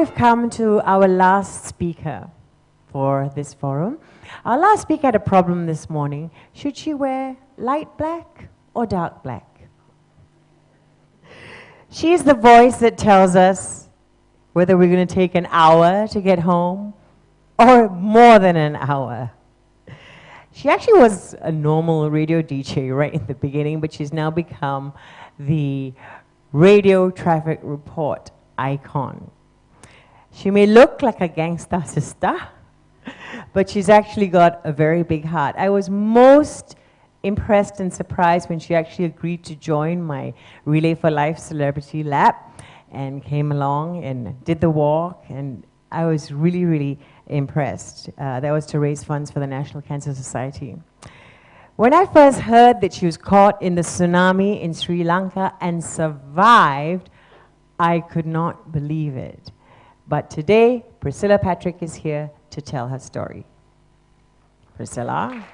we've come to our last speaker for this forum. Our last speaker had a problem this morning. Should she wear light black or dark black? She's the voice that tells us whether we're going to take an hour to get home or more than an hour. She actually was a normal radio DJ right in the beginning, but she's now become the radio traffic report icon. She may look like a gangsta sister, but she's actually got a very big heart. I was most impressed and surprised when she actually agreed to join my Relay for Life Celebrity Lab and came along and did the walk, and I was really, really impressed. That was to raise funds for the National Cancer Society. When I first heard that she was caught in the tsunami in Sri Lanka and survived, I could not believe it. But today, Priscilla Patrick is here to tell her story. Priscilla?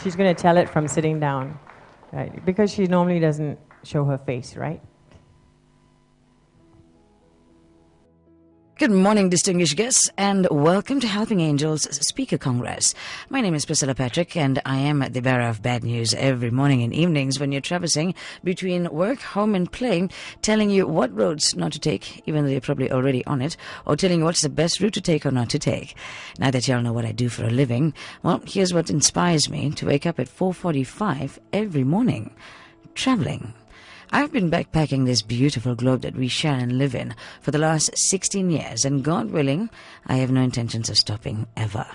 She's going to tell it from sitting down, right? Because she normally doesn't show her face, right? Good morning, distinguished guests, and welcome to Helping Angels Speaker Congress. My name is Priscilla Patrick, and I am the bearer of bad news every morning and evenings when you're traversing between work, home, and play, telling you what roads not to take, even though you're probably already on it, or telling you what's the best route to take or not to take. Now that y'all know what I do for a living, well, here's what inspires me to wake up at 4:45 every morning. Traveling. I've been backpacking this beautiful globe that we share and live in for the last 16 years, and God willing, I have no intentions of stopping ever.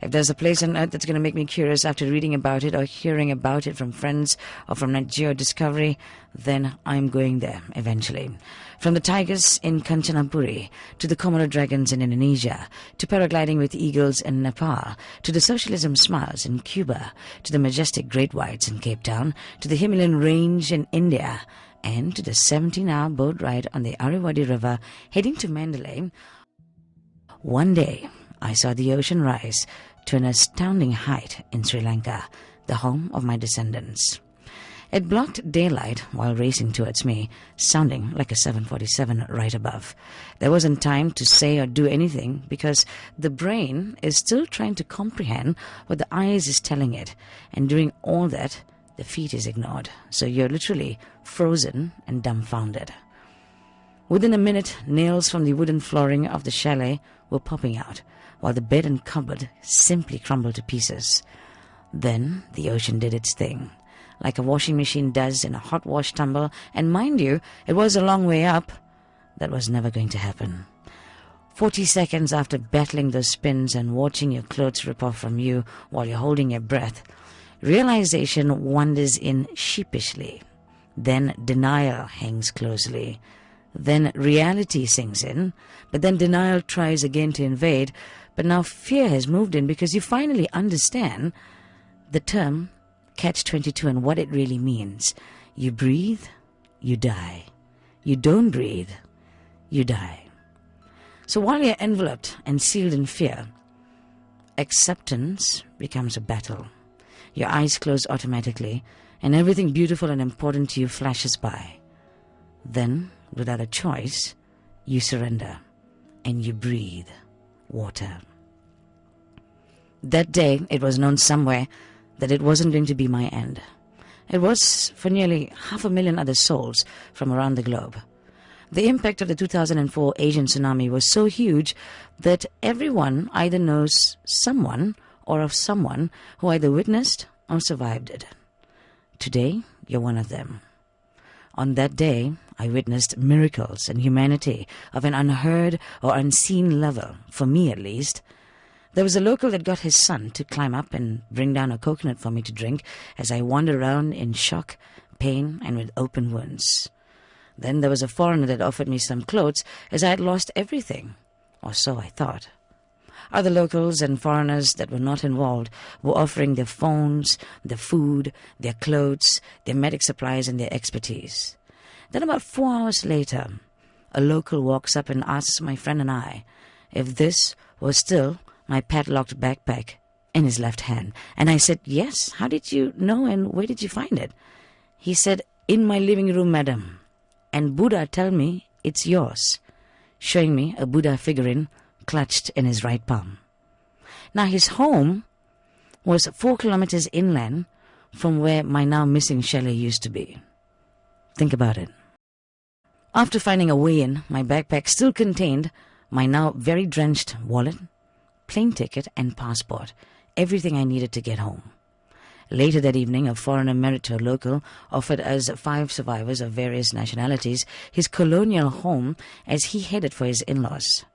If there's a place on earth that's going to make me curious after reading about it or hearing about it from friends or from Net Geo Discovery, then I'm going there eventually. From the tigers in Kanchanaburi, to the Komodo dragons in Indonesia, to paragliding with eagles in Nepal, to the socialism smiles in Cuba, to the majestic great whites in Cape Town, to the Himalayan range in India, and to the 17-hour boat ride on the Ariwadi River heading to Mandalay. One day, I saw the ocean rise to an astounding height in Sri Lanka, the home of my descendants. It blocked daylight while racing towards me, sounding like a 747 right above. There wasn't time to say or do anything because the brain is still trying to comprehend what the eyes is telling it, and during all that, the feet is ignored, so you're literally frozen and dumbfounded. Within a minute, nails from the wooden flooring of the chalet were popping out, while the bed and cupboard simply crumbled to pieces. Then the ocean did its thing, like a washing machine does in a hot wash tumble, and mind you, it was a long way up. That was never going to happen. 40 seconds after battling those spins and watching your clothes rip off from you while you're holding your breath, realization wanders in sheepishly. Then denial hangs closely. Then reality sinks in, but then denial tries again to invade, but now fear has moved in because you finally understand the term Catch-22 and what it really means. You breathe, you die. You don't breathe, you die. So while you're enveloped and sealed in fear, acceptance becomes a battle. Your eyes close automatically, and everything beautiful and important to you flashes by. Then, without a choice, you surrender, and you breathe water. That day, it was known somewhere that it wasn't going to be my end. It was for nearly 500,000 other souls from around the globe. The impact of the 2004 Asian tsunami was so huge that everyone either knows someone or of someone who either witnessed or survived it. Today, you're one of them. On that day, I witnessed miracles and humanity of an unheard or unseen level, for me at least. There was a local that got his son to climb up and bring down a coconut for me to drink as I wandered around in shock, pain, and with open wounds. Then there was a foreigner that offered me some clothes as I had lost everything, or so I thought. Other locals and foreigners that were not involved were offering their phones, their food, their clothes, their medic supplies, and their expertise. Then about 4 hours later, a local walks up and asks my friend and I if this was still my padlocked backpack in his left hand. And I said, "Yes, how did you know and where did you find it?" He said, "In my living room, madam. And Buddha tell me it's yours. showing me a Buddha figurine clutched in his right palm. Now his home was 4 kilometers inland from where my now missing chalet used to be. Think about it. After finding a way in, my backpack still contained my now very drenched wallet, plane ticket and passport, everything I needed to get home. Later that evening, a foreigner married to a local offered us 5 survivors of various nationalities his colonial home as he headed for his in-laws.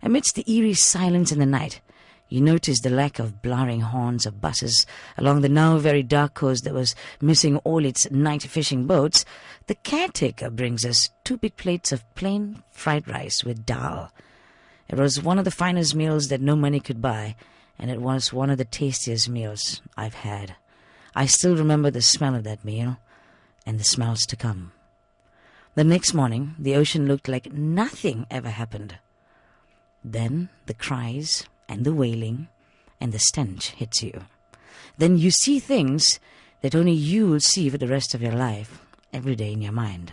Amidst the eerie silence in the night, you noticed the lack of blaring horns of buses along the now very dark coast that was missing all its night fishing boats. The caretaker brings us 2 big plates of plain fried rice with dal. It was one of the finest meals that no money could buy, and it was one of the tastiest meals I've had. I still remember the smell of that meal and the smells to come. The next morning, the ocean looked like nothing ever happened. Then the cries and the wailing and the stench hits you. Then you see things that only you will see for the rest of your life, every day in your mind.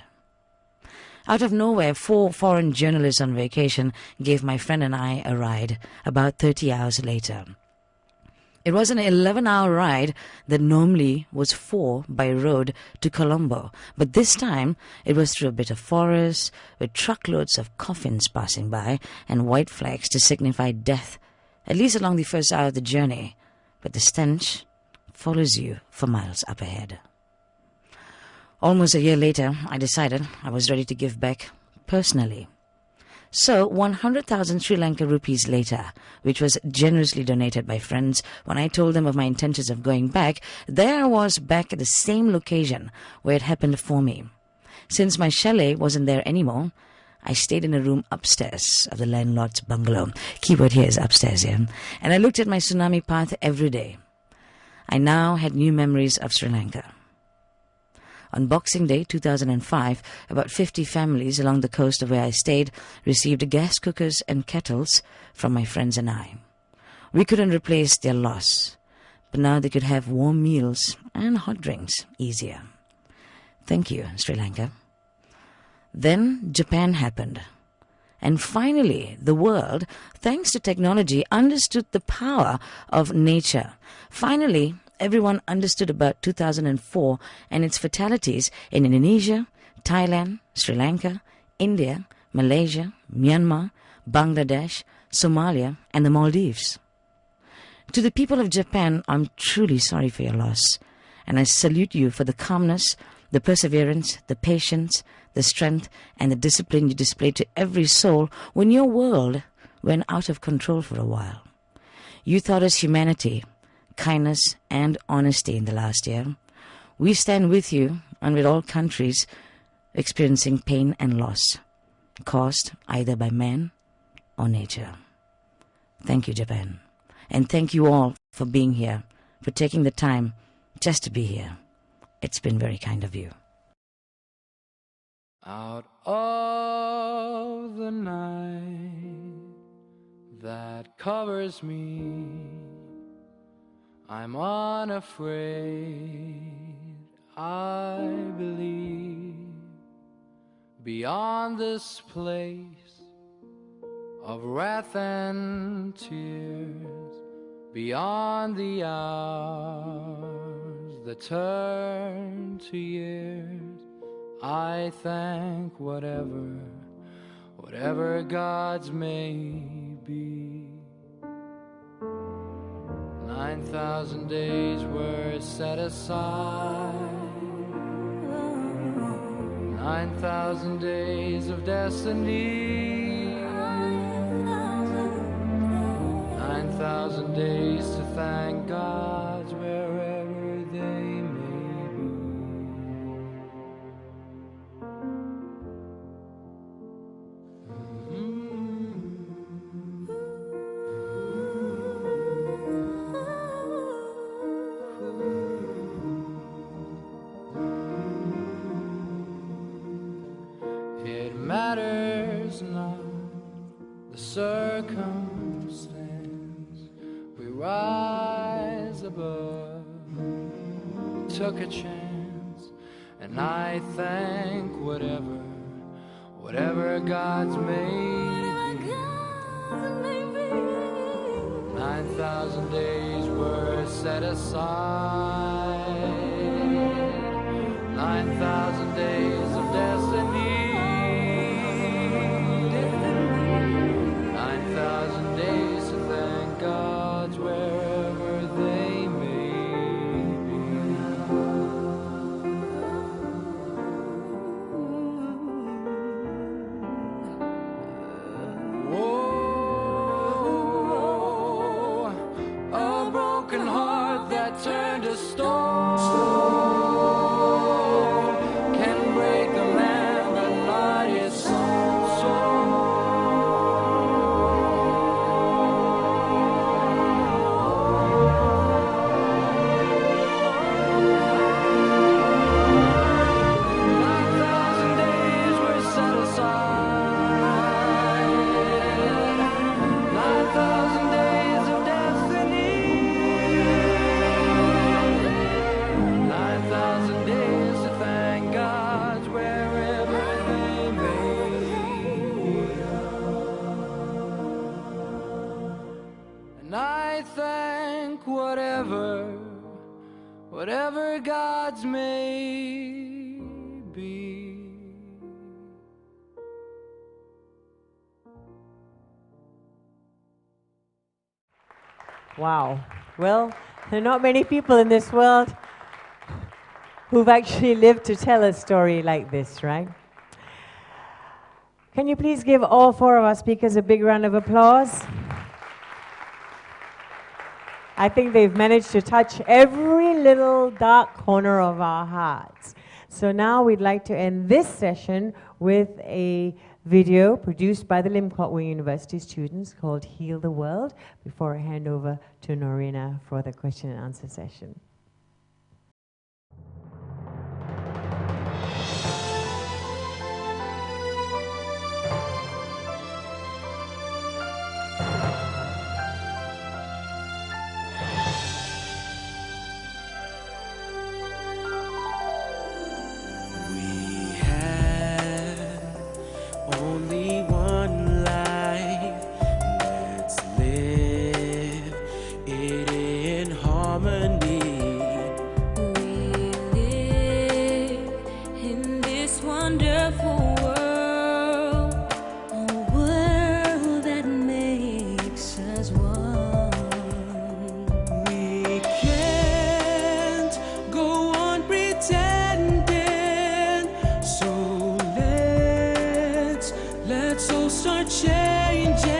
Out of nowhere, 4 foreign journalists on vacation gave my friend and I a ride about 30 hours later. It was an 11-hour ride that normally was 4 by road to Colombo, but this time it was through a bit of forest with truckloads of coffins passing by and white flags to signify death, at least along the first hour of the journey, but the stench follows you for miles up ahead. Almost a year later, I decided I was ready to give back personally. So 100,000 Sri Lanka rupees later, which was generously donated by friends, when I told them of my intentions of going back, there I was back at the same location where it happened for me. Since my chalet wasn't there anymore, I stayed in a room upstairs of the landlord's bungalow. Keyword here is upstairs, yeah? And I looked at my tsunami path every day. I now had new memories of Sri Lanka. On Boxing Day 2005, about 50 families along the coast of where I stayed received gas cookers and kettles from my friends and I. We couldn't replace their loss, but now they could have warm meals and hot drinks easier. Thank you, Sri Lanka. Then Japan happened. And finally, the world, thanks to technology, understood the power of nature. Finally, everyone understood about 2004 and its fatalities in Indonesia, Thailand, Sri Lanka, India, Malaysia, Myanmar, Bangladesh, Somalia, and the Maldives. To the people of Japan, I'm truly sorry for your loss, and I salute you for the calmness, the perseverance, the patience, the strength, and the discipline you displayed to every soul when your world went out of control for a while. You taught us humanity, kindness, and honesty in the last year. We stand with you and with all countries experiencing pain and loss caused either by man or nature. Thank you, Japan. And thank you all for being here, for taking the time just to be here. It's been very kind of you. Out of the night that covers me, I'm unafraid, I believe. Beyond this place of wrath and tears, beyond the hours that turn to years, I thank whatever gods may be. 9,000 days were set aside, 9,000 days of destiny, 9,000 days to thank gods wherever they may be. It matters not the circumstance, we rise above, took a chance, and I thank whatever whatever God's may be. 9,000 days were set aside. 9,000 days of destiny. 9,000 days to thank God's wherever they may be. Whoa, a broken heart that turned to stone can break a man, but not his soul. 9,000 days were set aside. 9,000 days of destiny. 9,000 days to thank God's wherever they may be. And I thank whatever God's may be. Wow. Well, there are not many people in this world who've actually lived to tell a story like this, right? Can you please give all four of our speakers a big round of applause? I think they've managed to touch every little dark corner of our hearts. So now we'd like to end this session with a video produced by the Lim Kok Wing University students called Heal the World, before I hand over to Norina for the question and answer session. Only one life, let's live it in harmony. We live in this wonderful world, a world that makes us one. We can't go on pretending, so let's all start changing.